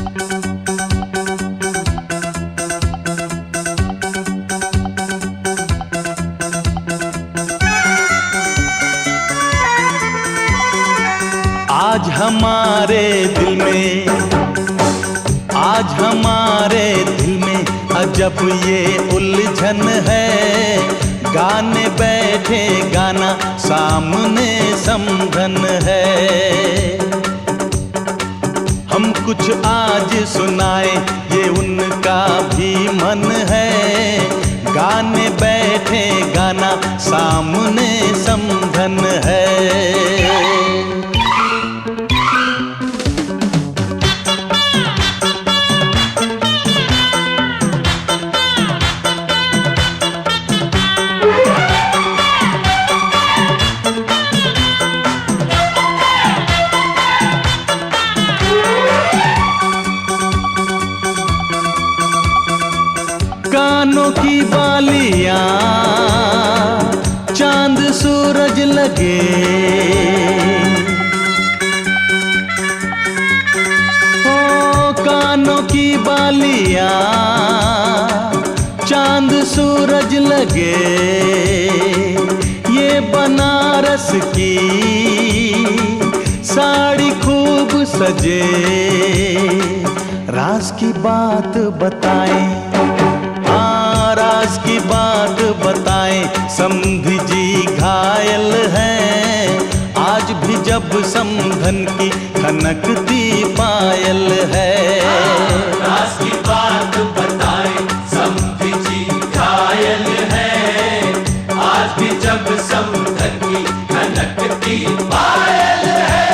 आज हमारे दिल में अजब ये उलझन है। गाने बैठे गाना सामने समधन है। हम कुछ आज सुनाए ये उनका भी मन है। गाने बैठे गाना सामने समधन है। कानों की बालियां चांद सूरज लगे। ओ कानों की बालियां चांद सूरज लगे। ये बनारस की साड़ी खूब सजे। राज की बात बताएं, राज की बात बताएं। समधी जी घायल हैं आज भी जब समधन की खनकती पायल है। राज की बात बताएं, समधी जी घायल हैं आज भी जब समधन की खनकती पायल है।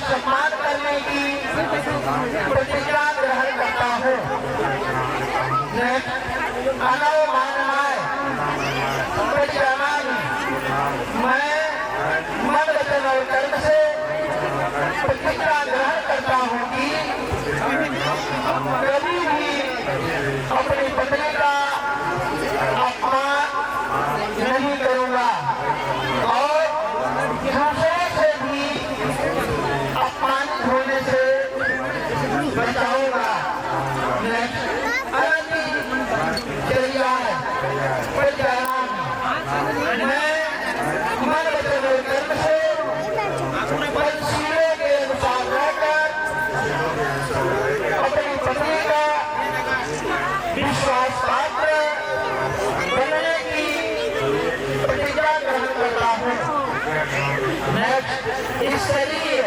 सम्मान करने की प्रतिज्ञा ग्रहण करता हूँ। मैं मन वचन और कर्म से प्रतिज्ञा ग्रहण करता हूँ कि कभी भी अपनी पत्नी का अपमान नहीं करूँगा और दूसरे से भी अपमानित होने से बचाऊंगा। मैं मन वचन और कर्म से पंचशीलों के अनुसार रहकर अपनी पत्नी का विश्वास पात्र बनने की प्रतिज्ञा ग्रहण करता हूँ। इसलिए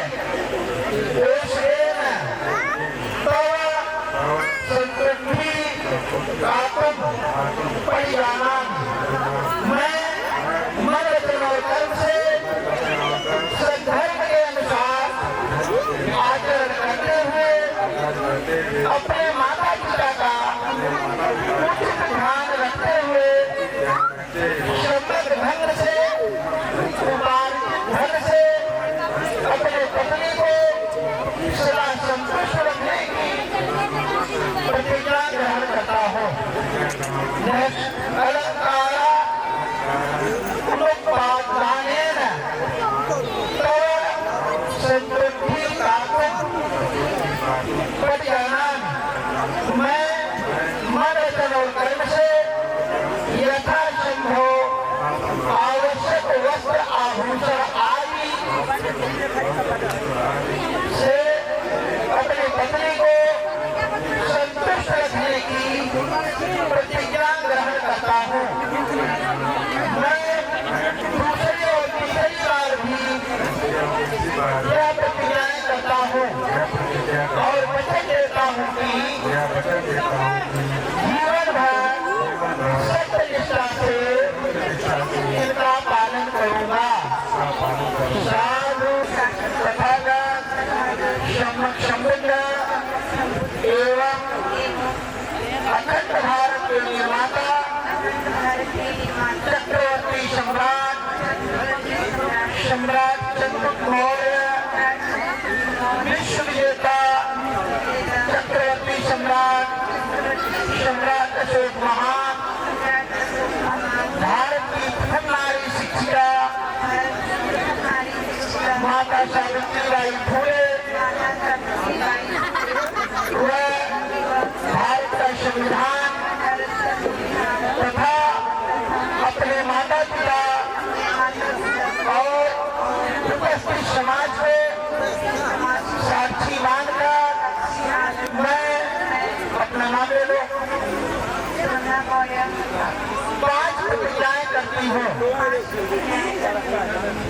मैं मन वचन और कर्म से सद्धर्म के अनुसार आचरण करते हुए अपने माता पिता का उचित ध्यान रखते हुए श्रमिक ढंग से उपार्जित धन से अपने सम्राट चंद्रगुप्त मौर्य, विश्व विजेता चक्रवर्ती सम्राट सम्राट अशोक महान, भारत की प्रथम नारी शिक्षिका माता सावित्रीबाई फुले व भारत का संविधान तथा अपने माता पिता और उपस्थित समाज को साक्षी मानकर मैं अपना नाम ले लो 5 प्रतिज्ञाएं करती हूँ।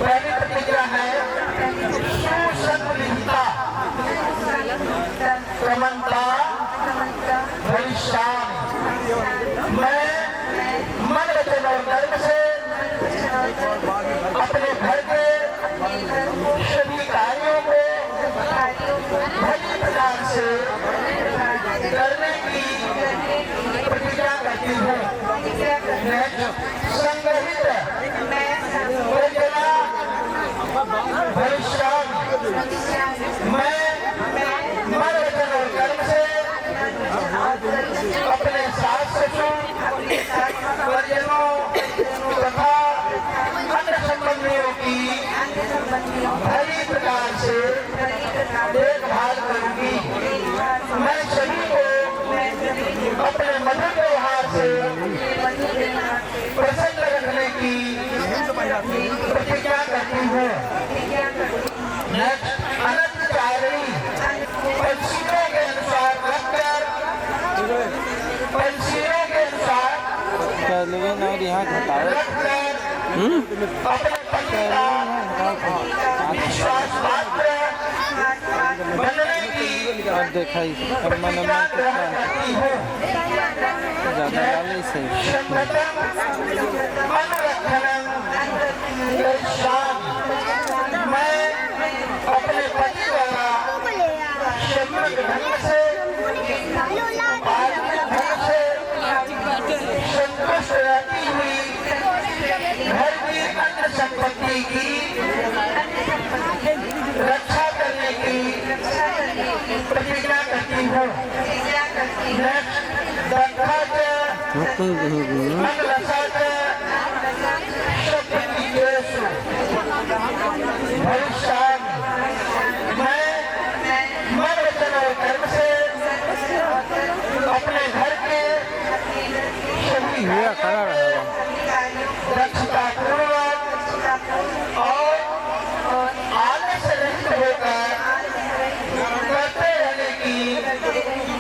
पहली प्रतिज्ञा है सुसंगता प्रमणता भविष्य। मैं मन वचन और कर्म से अपने घर के सभी कार्यों को भली प्रकार से करने की प्रतिज्ञा करती हूँ। संग्रहित भविष्य मैं मन वचन और कर्म से अपने सास ससुर परिजनों तथा अन्य संबंधियों की भली प्रकार से देखभाल करूंगी। मैं सभी को अपने मधुर व्यवहार से प्रसन्न रखने की प्रतिज्ञा करती हूँ। अनंतकारिणी पंछियों के अनुसार रखकर पंछियों के अनुसार रखकर अपने पति का विश्वास पात्र बनने की प्रतिज्ञा ग्रहण करती हूँ। मैं अपने पति द्वारा सम्यक ढंग से संतुष्ट रहती हुई घर की अन्य संपत्ति की रक्षा करने की प्रतिज्ञा करती हूँ। भविष्य मैं मन वचन और कर्म से अपने घर के सभी दक्षता पूर्वक और आलस्य रहित होकर करते रहने की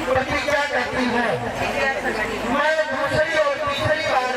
प्रतिज्ञा करती हूँ। मैं दूसरी और तीसरी बार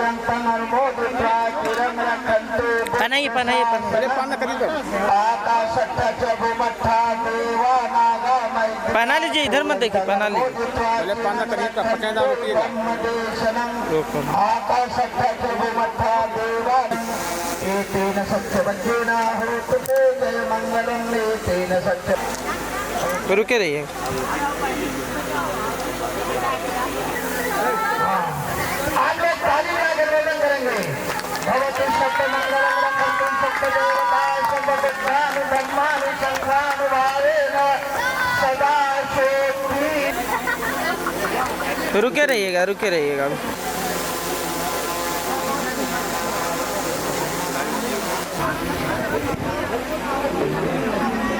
चिरं तमर्मोदित्वा चिरं रक्षन्तु पनाइए पनाइए आकाशतः च भूमध्या देवानागामय पना लीजिए, इधर मत देखिए, पना लीजिए। आकाशतः च भूमध्या देवान एतेन सत्यवचेन होतु ते जय मंगलम् एतेन सत्य। तो रुके रहिए। आज लोग ताली बजाकर निवेदन करेंगे। भवतु सत्य मंगलम् रक्षन्तु सत्य देवताः सर्वभूतानि धर्माणि संघानुभावेन सदा शोभि। तो रुके रहिएगा, रुके रहिएगा।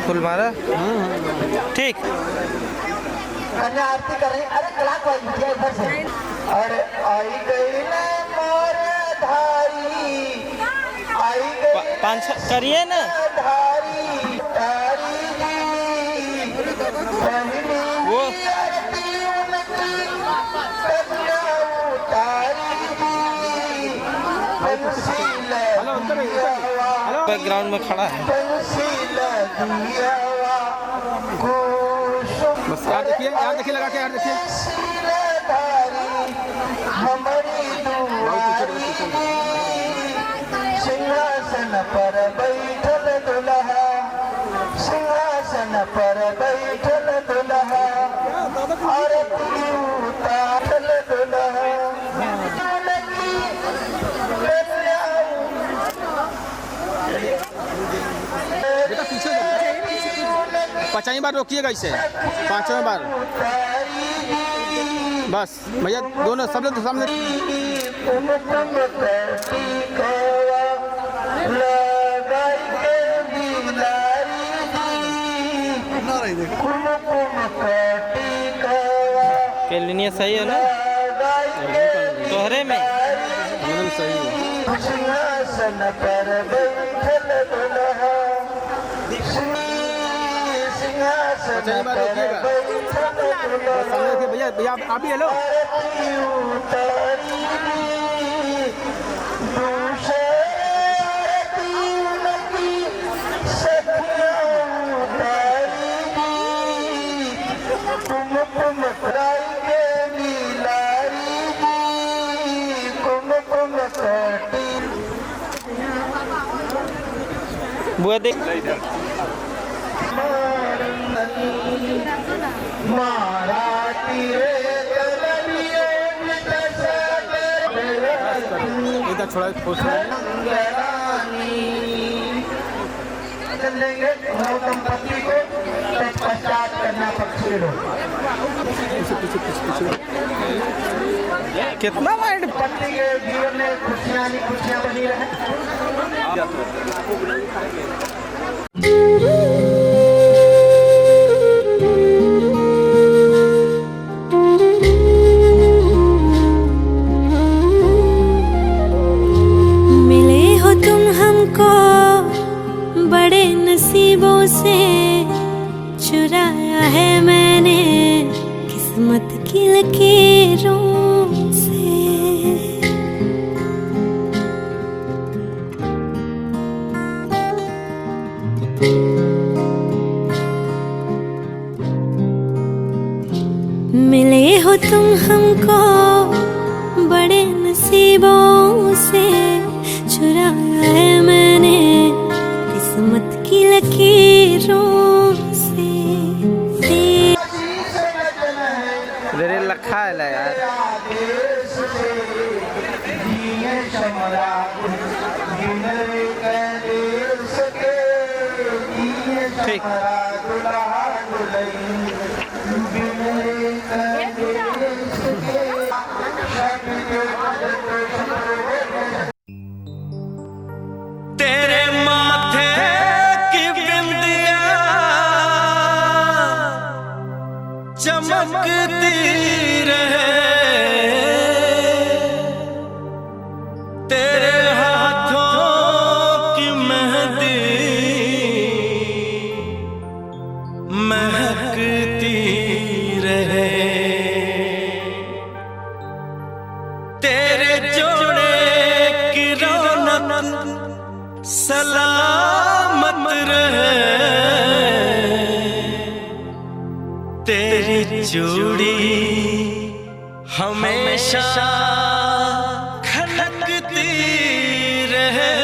फुल मारा ठीक। कन्या आरती कर रही। अरे कला को बिटिया इधर से। अरे आई गई ना मोर धारी, आई गई पाँच करिए ना। धारी तारी जी पहली वो आरती उनकी कन्या उतारी जी बंसी लगिया बैकग्राउंड में खड़ा है। बंसी लगिया बस यार देखिए लगा के यार देखिए। हमारी दुआरी सिंहासन पर बैठल दुल्हा, सिंहासन पर बैठल दुल्हा आरती उतारल दुल्हा। बेटा पीछे पाँचवीं बार रोकिएगा इसे, पाँचवीं बार बस। भैया दोनों सब लोग सामने। कैलिनिया सही है ना तोहरे में। एकदम सही है। सिंहासन पर बैठल दुल्हा, सिंहासन पाँचवीं बार पर रोकिएगा। बैठल दुल्हा सामने देखिए भैया, भैया आप भी हेलो। आरती उतारी दूसरी उनकी सखियाँ उतारी कुमकुम कराएंगे नीलारी जी कुमकुम कटी। बुआ देख माराती रे गलिए इधर छोड़ा खुश है। चलेंगे गौतम पति को पश्चात करना पक्षी लोग। कितना वाइड। पति के जीवन में खुशियाँ ही खुशियाँ बनी रहे। मिले हो तुम हमको बड़े नसीबों से, चुराया है मैंने किस्मत की लकीरों से। मिले हो तुम हमको बड़े नसीबों से, चुराया है मैंने किस्मत की लकीरों से। मेरे लखा है यार। ठीक। तेरे माथे की बिंदिया चमकती रहे, तेरे हाथों की मेहंदी महकती रहे, तेरे जोड़े सलामत रहे तेरी चूड़ी हमेशा खनकती रहे।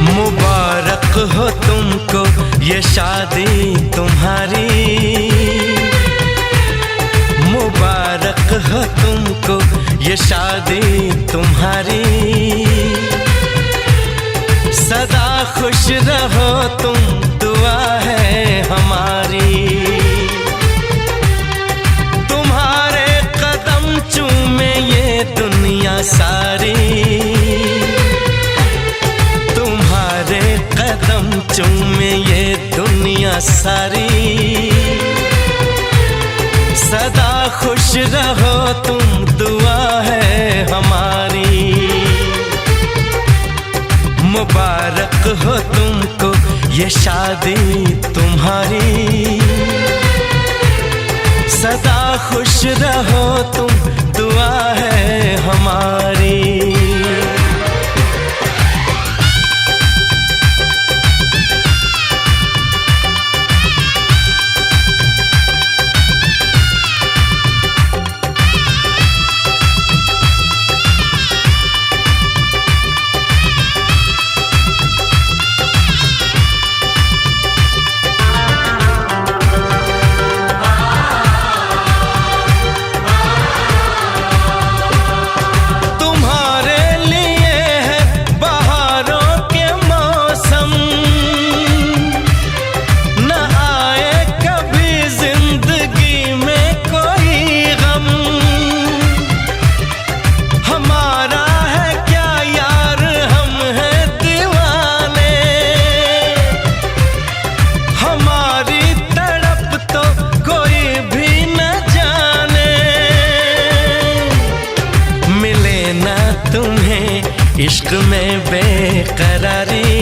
मुबारक हो तुमको ये शादी तुम्हारी, मुबारक हो तुमको ये शादी तुम्हारी। सदा खुश रहो तुम, दुआ है हमारी। तुम्हारे कदम चूमे ये दुनिया सारी, कदम चूमे ये दुनिया सारी। सदा खुश रहो तुम, दुआ है हमारी। मुबारक हो तुमको ये शादी तुम्हारी। सदा खुश रहो तुम, दुआ है हमारी। इश्क में बेकरारी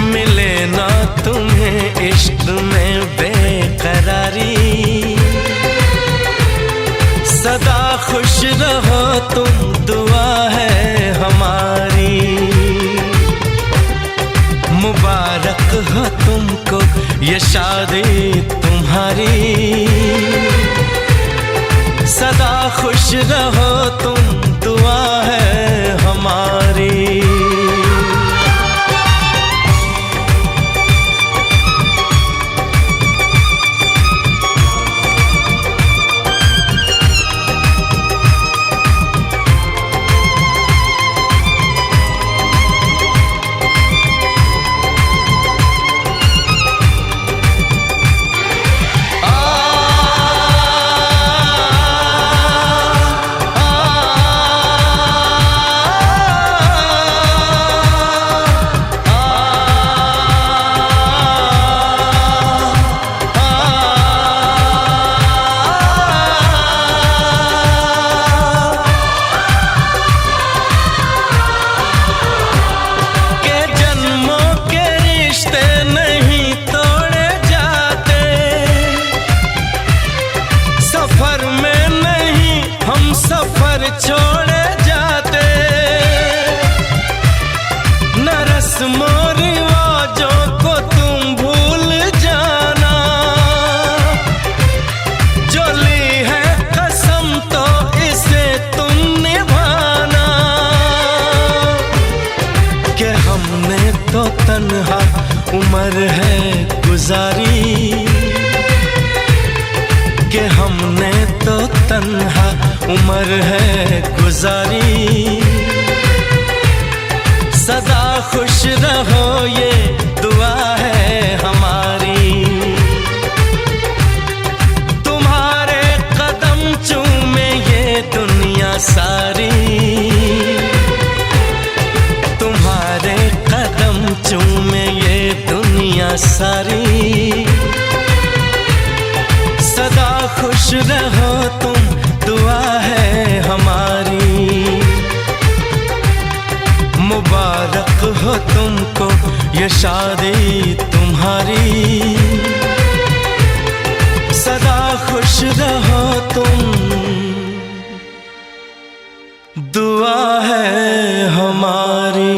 मिले ना तुम्हें, इश्क में बेकरारी। सदा खुश रहो तुम, दुआ है हमारी। मुबारक हो तुमको ये शादी तुम्हारी। सदा खुश रहो तुम, दुआ है हमारी। छोड़े जाते न रस्मों रिवाजों को तुम भूल जाना। जो ली है कसम तो इसे तुम निभाना। कि हमने तो तन्हा उम्र है गुजारी, कि हमने तो तन्हा उम्र है गुजारी। सदा खुश रहो ये दुआ है हमारी। तुम्हारे कदम चूमे ये दुनिया सारी। तुम्हारे कदम चूमे ये दुनिया सारी। सदा खुश रहो तुम, दुआ है हमारी। मुबारक हो तुमको ये शादी तुम्हारी। सदा खुश रहो तुम, दुआ है हमारी।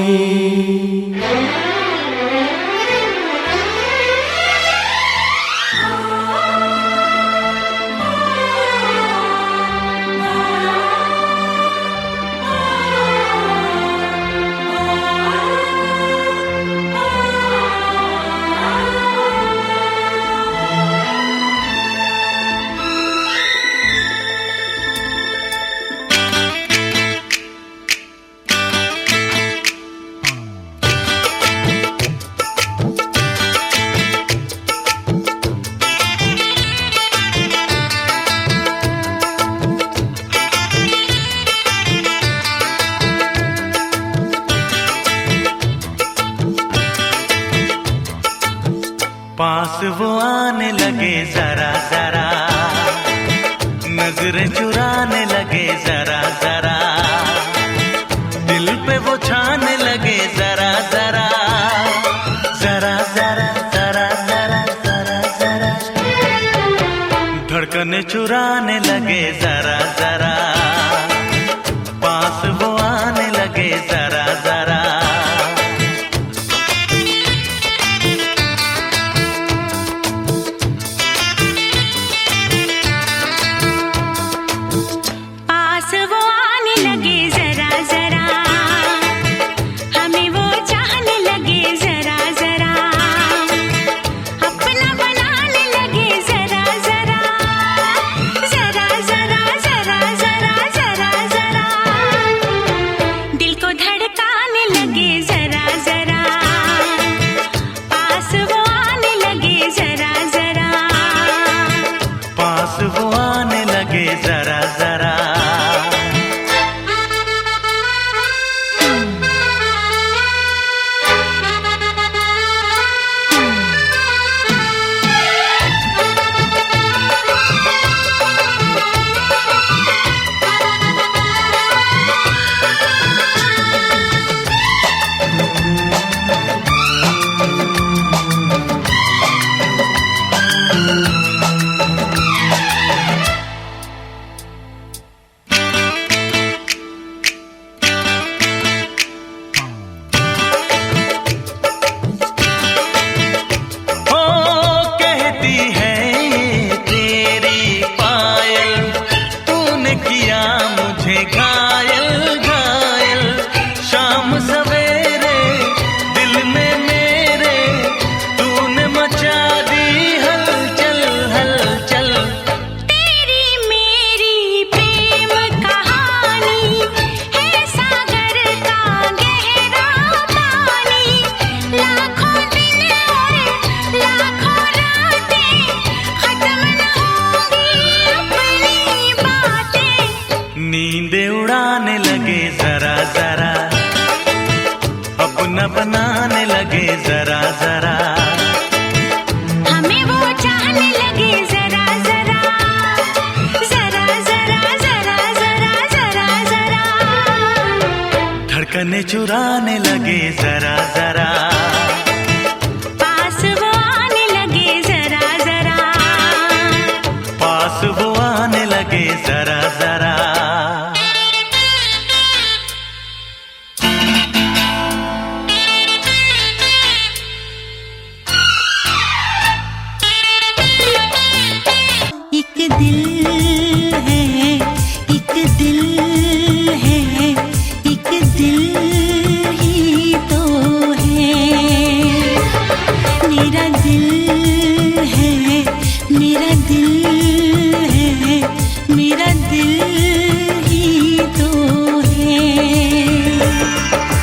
पास वो आने लगे जरा जरा, नजरें चुराने लगे जरा जरा, दिल पे वो छाने लगे जरा जरा, जरा जरा जरा जरा जरा जरा, धड़कने चुराने लगे जरा जरा, पास वो आने लगे जरा जरा। नींदें उड़ाने लगे जरा जरा, अपना बनाने लगे जरा जरा, हमें वो चाहने लगे जरा जरा, जरा जरा जरा जरा जरा जरा, धड़कने चुराने लगे जरा जरा, पास वो आने लगे जरा जरा, पास वो आने लगे जरा जरा।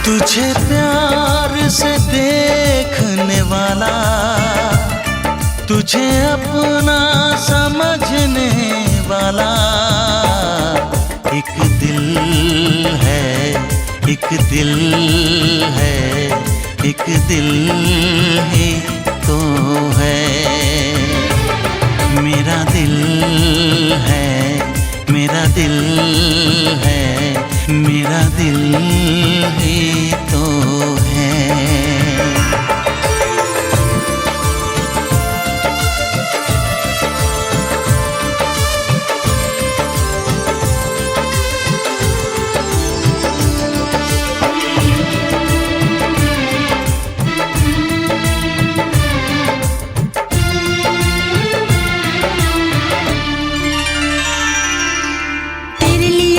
तुझे प्यार से देखने वाला, तुझे अपना समझने वाला, एक दिल है, एक दिल है, एक दिल ही तो दिल है, मेरा दिल ही तो है।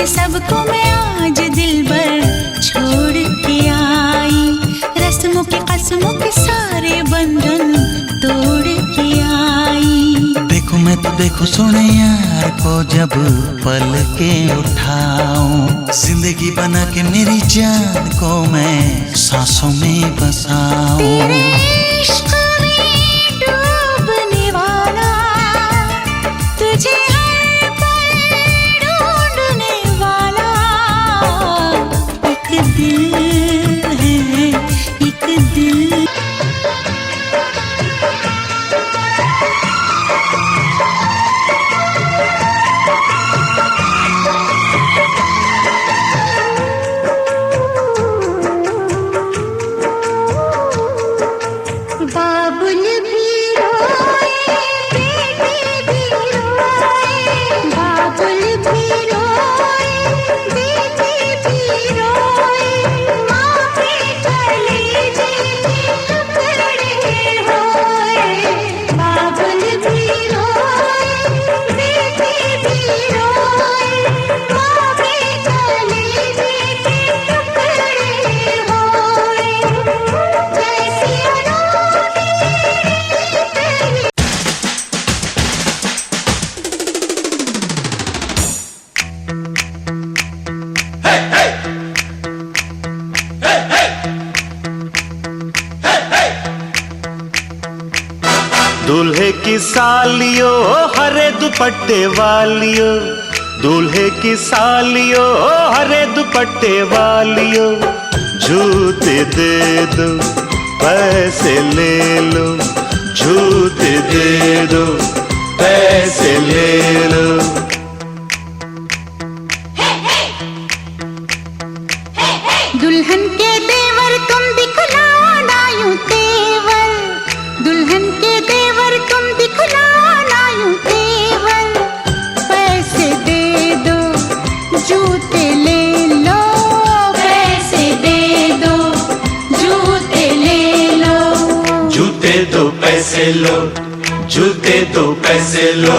सबको मैं आज दिल भर छोड़ के आई, रस्मों के कसमों के सारे बंधन तोड़ के आई। देखो मैं तो देखो सोने यार को जब पल के उठाऊं, जिंदगी बना के मेरी जान को मैं सांसों में बसाऊं। तेरे इश्क में डूबने वाला तुझे दिल है, एक दिल। बाबुल भी रोए, बेटे भी रोए, बाबुल भी रोए, बेटे भी रोए, माँ पे कलेजे टुकड़े होए। बाबुल भी रोए, बेटे भी रोए, माँ पे कलेजे टुकड़े होए। जैसी दूल्हे की सालियो हरे दुपट्टे वालियो, दूल्हे की सालियो हरे दुपट्टे वालियो, जूते दे दो पैसे ले लो, जूते दे दो पैसे ले लो। दुल्हन के देवर तुम दिखलाओ ना यूं तेवर, दुल्हन के देवर तुम दिखलाओ ना यूं तेवर। पैसे दे दो जूते ले लो, पैसे दे दो जूते ले लो। जूते दो पैसे लो, जूते दो पैसे लो।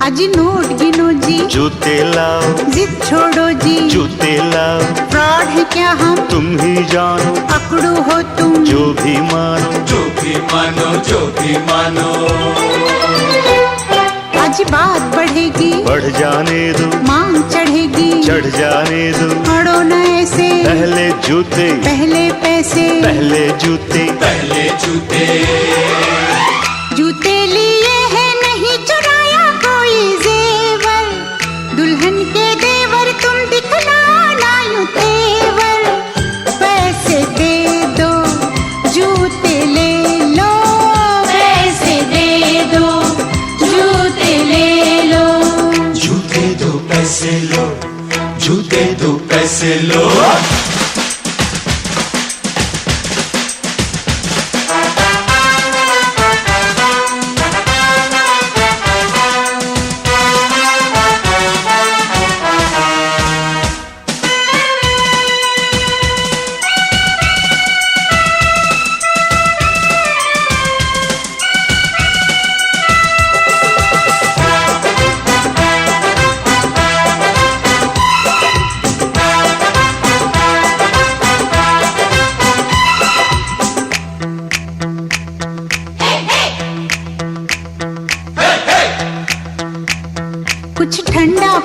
अजी नोट गिनो जी, जूते लाओ, जिद छोड़ो जी, जूते लाओ। फ्रॉड है क्या हम, तुम ही जानो, पकड़ो हो तुम, जो भी मानो, जो भी मानो, जो भी मानो। आज बात बढ़ेगी, बढ़ जाने दो, मांग चढ़ेगी, चढ़ जाने दो। अड़ो न ऐसे, पहले जूते, पहले पैसे, पहले जूते, पहले जूते। जूते लिए है नहीं चुराया कोई जेवर, दुल्हन के देवर तुम दिखलाओ ना यूं तेवर। पैसे दे दो जूते ले लो, पैसे दे दो जूते ले लो। जूते दो पैसे लो, जूते दो पैसे लो।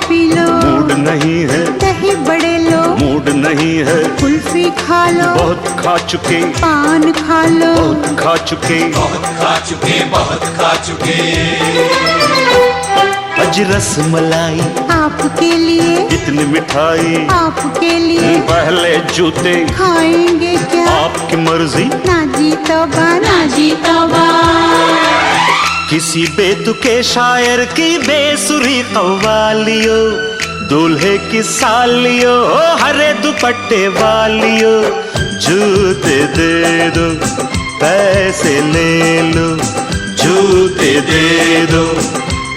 पी लो, मूड नहीं है, दही बड़े लो, मूड नहीं है, कुल्फी खा लो, बहुत खा चुके, पान खा लो, बहुत खा चुके, बहुत खा चुके, बहुत खा चुके। अज रस मलाई आपके लिए, इतनी मिठाई आपके लिए, पहले जूते खाएंगे क्या, आपकी मर्जी, ना जी तौबा, ना जी तौबा। किसी बेतुके शायर की बेसुरी कव्वालियो, दूल्हे की सालियो, हरे दुपट्टे वालियो, जूते दे दो पैसे ले लो, जूते दे दो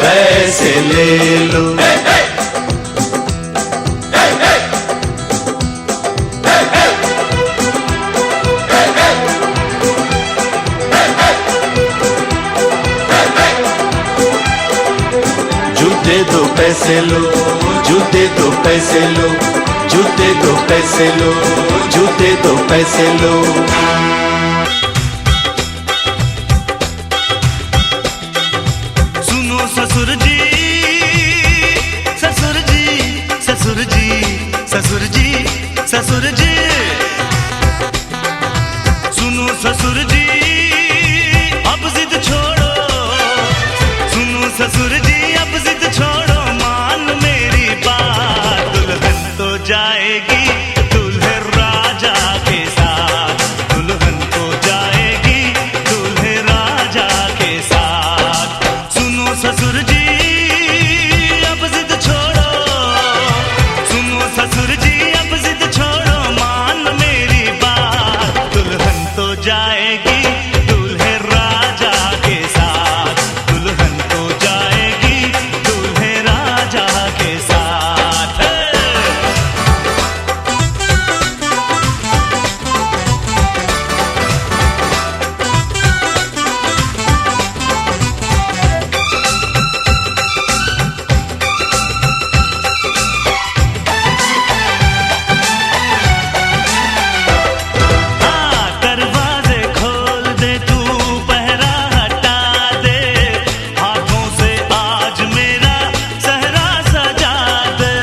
पैसे ले लो। जूते दो पैसे लो, जूते दो पैसे लो, जूते दो पैसे लो, जूते दो पैसे लो। सुनो ससुर जी, ससुर जी, ससुर जी, ससुर जी, ससुर जी, सुनो ससुर जी, अब जिद छोड़ो, सुनो ससुर जी, अब जिद छोड़ो, मान मेरी बात, दुल्हन तो जाएगी दूल्हे राजा के साथ, दुल्हन तो जाएगी दूल्हे राजा के साथ। सुनो ससुर जी, अब जिद छोड़ो, सुनो ससुर जी, अब जिद छोड़ो, मान मेरी बात, दुल्हन तो जाएगी दूल्हे राजा के साथ, दुल्हन तो जाएगी दूल्हे राजा के साथ। दरवाजे खोल दे, तू पहरा हटा दे, हाथों से आज मेरा सहरा सजा दे।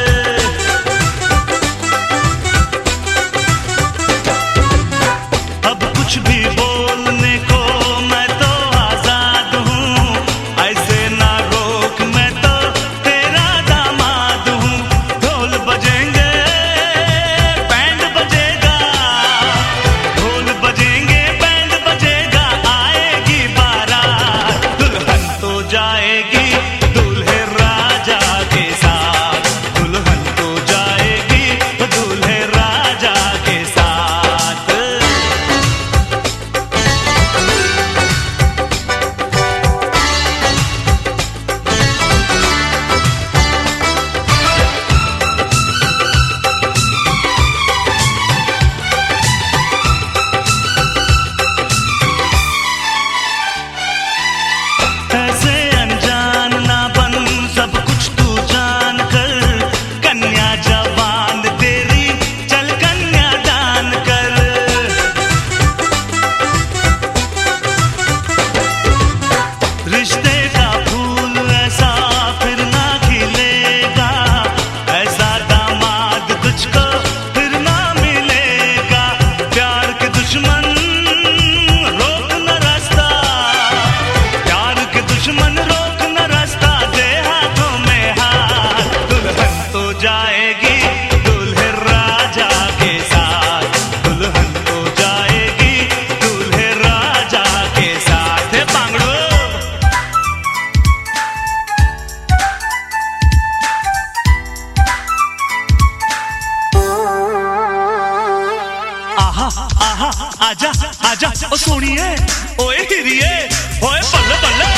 अब कुछ भी बोलने को मैं तो आजाद हूँ, ऐसे ना रोक, मैं तो तेरा दामाद हूँ। ढोल बजेंगे, बैंड बजेगा, ढोल बजेंगे, बैंड बजेगा, आएगी बारात, दुल्हन तो जाएगी दूल्हे राजा के साथ, दुल्हन तो जाएगी दूल्हे राजा के साथ। ऐसे अनजान ना बन, सब कुछ तू जान कर, कन्या जवान तेरी, चल कन्या दान कर। रिश्ते का फूल ऐसा फिर ना खिलेगा, ऐसा दामाद तुझको फिर ना मिलेगा। प्यार के दुश्मन रोक न रास्ता, प्यार के दुश्मन रोक न रास्ता, दे हाथों में हाथ, दुल्हन तो जाएगी दूल्हे राजा के साथ, दुल्हन तो जाएगी दूल्हे राजा के साथ। हे पांगड़ो, आहा आहा, आजा आजा, ओ सोनिए, ओए हिरिए, ओए बल्ले बल्ले,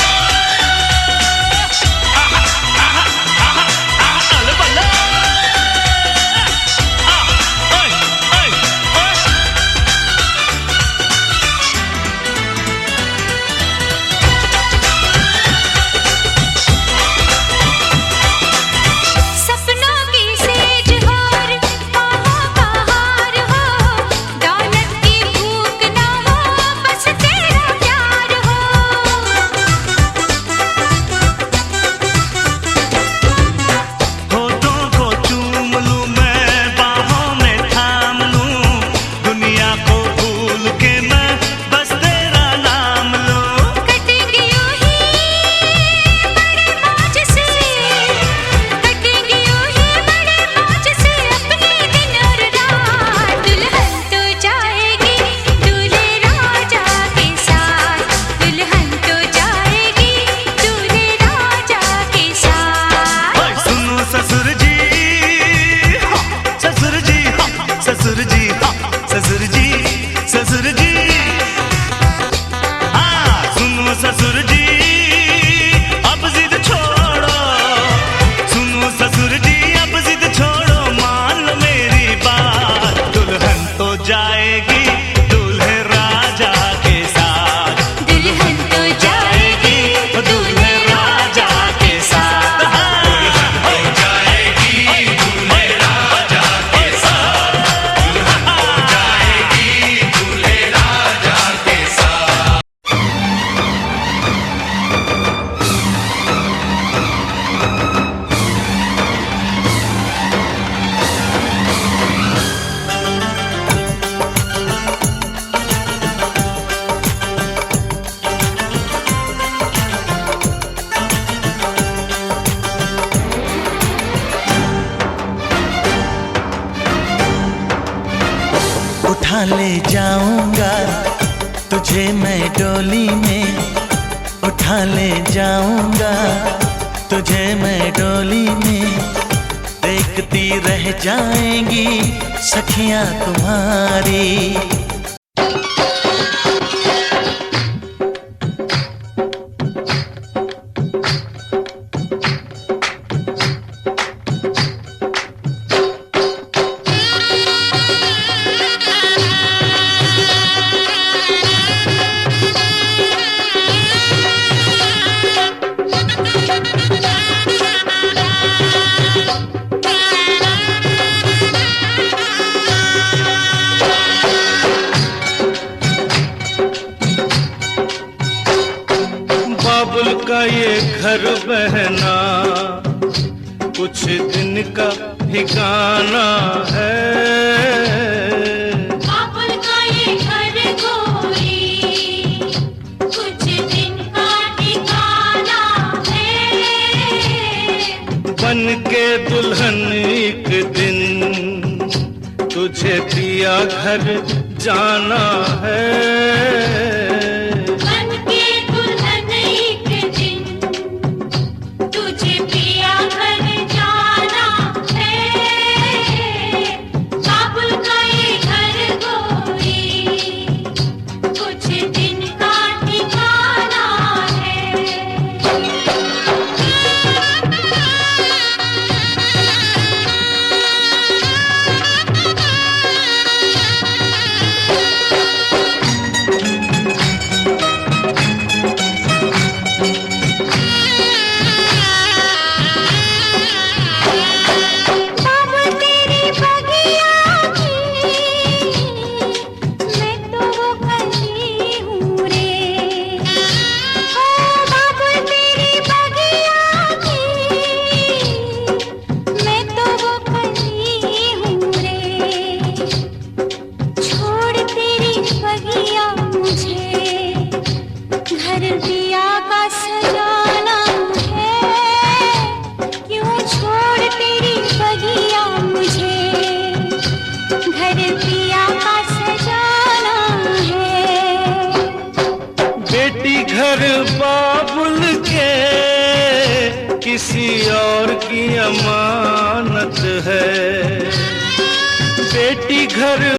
आहा आहा आहा आहा, अले बल्ले, ओए ओए ओए। सपनों की सेज हार, बाहों का हार हो, दौलत की भूख ना हो, बस तेरा प्यार हो। उठा ले जाऊंगा तुझे मैं डोली में, उठा ले जाऊंगा तुझे मैं डोली में। देखती रह जाएंगी सखियां तुम्हारी। बाबुल का ये घर बहना कुछ दिन का ठिकाना है। बाबुल का ये घर गोरी कुछ दिन का ठिकाना है। बन के दुल्हन एक दिन तुझे पिया घर जाना है। घर बाबुल के किसी और की अमानत है। बेटी घर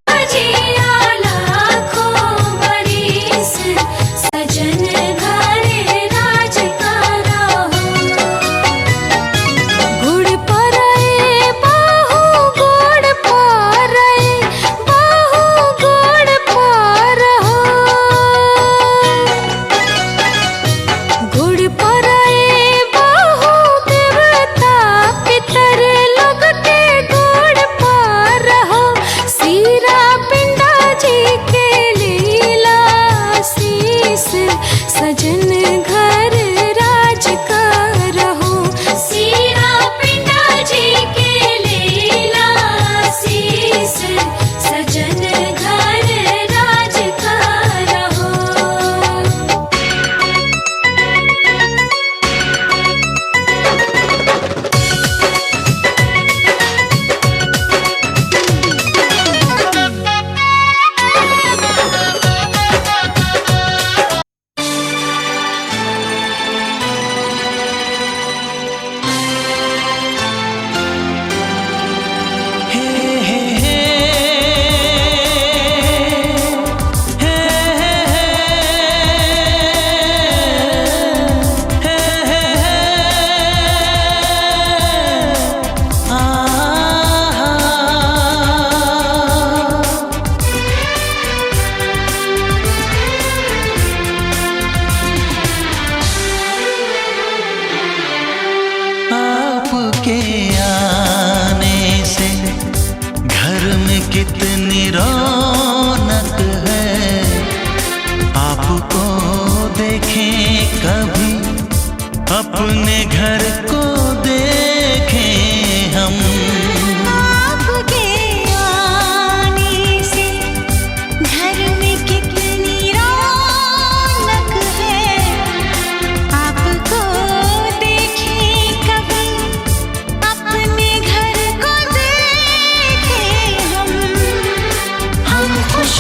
कितनी रौनक है। आपको देखें कभी अपने घर को देखें हम। आपके आने से घर में कितनी रौनक है। आपको देखें कभी अपने घर को देखें हम खुश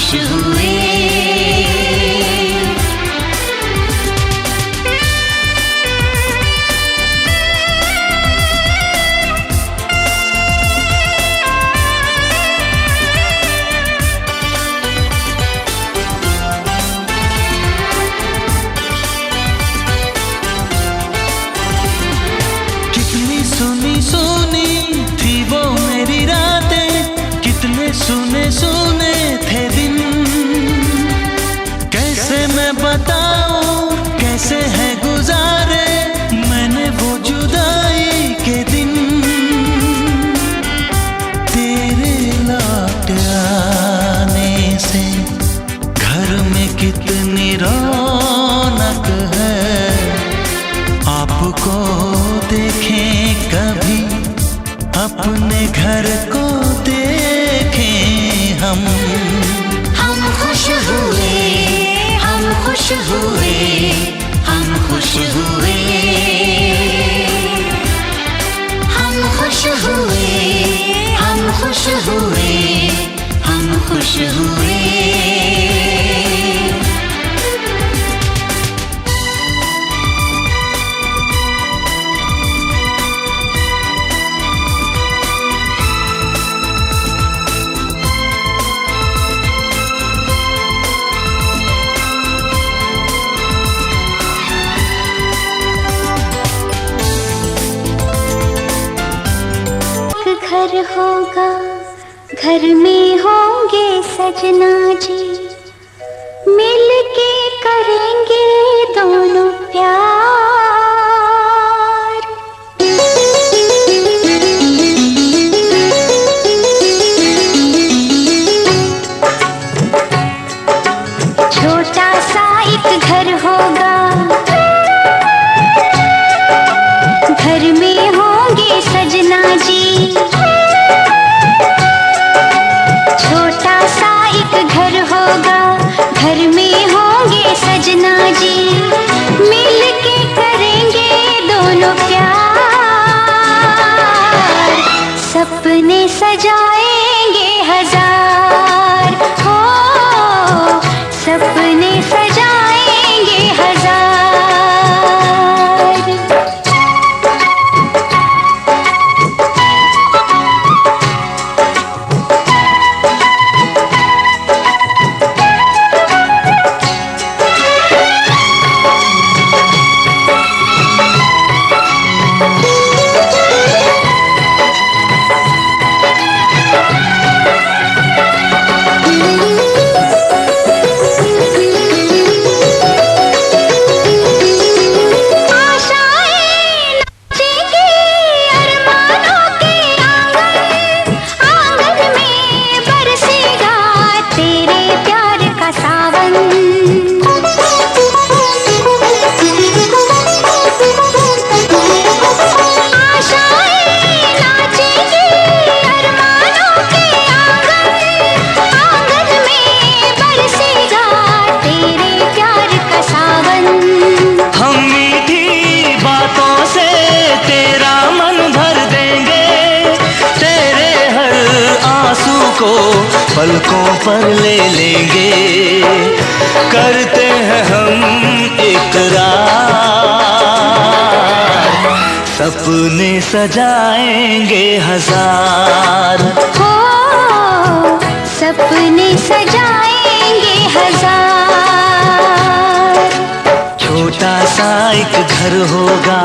खुश हुए। कितनी सुनी सुनी थी वो मेरी रातें, कितने सुने सुने थे दिन। कैसे मैं बताऊं कैसे है गुजारे मैंने वो जुदाई के दिन। तेरे लौट आने से घर में कितनी रौनक है, आपको देखें कभी अपने घर को देखें हम खुश हुए, हम खुश हुए, हम खुश हुए, हम खुश हुए, हम खुश हुए, हम खुश हुए। घर होगा, घर में होंगे सजना जी, मिल के करेंगे दोनों प्यार। छोटा सा एक घर होगा, घर में होंगे सजना जी, छोटा सा एक घर होगा, घर में होंगे सजना जी, मिल के करेंगे दोनों प्यार। सपने सजाएंगे हजार, हो सपने सजाएंगे हजार। पलकों पर ले लेंगे, करते हैं हम इकरार, सपने सजाएंगे हजार। हो सपने सजाएंगे हजार। छोटा सा एक घर होगा,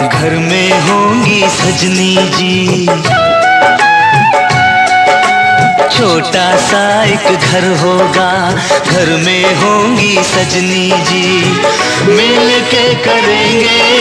घर में होंगी सजनी जी, छोटा सा एक घर होगा, घर में होंगी सजनी जी, मिल के करेंगे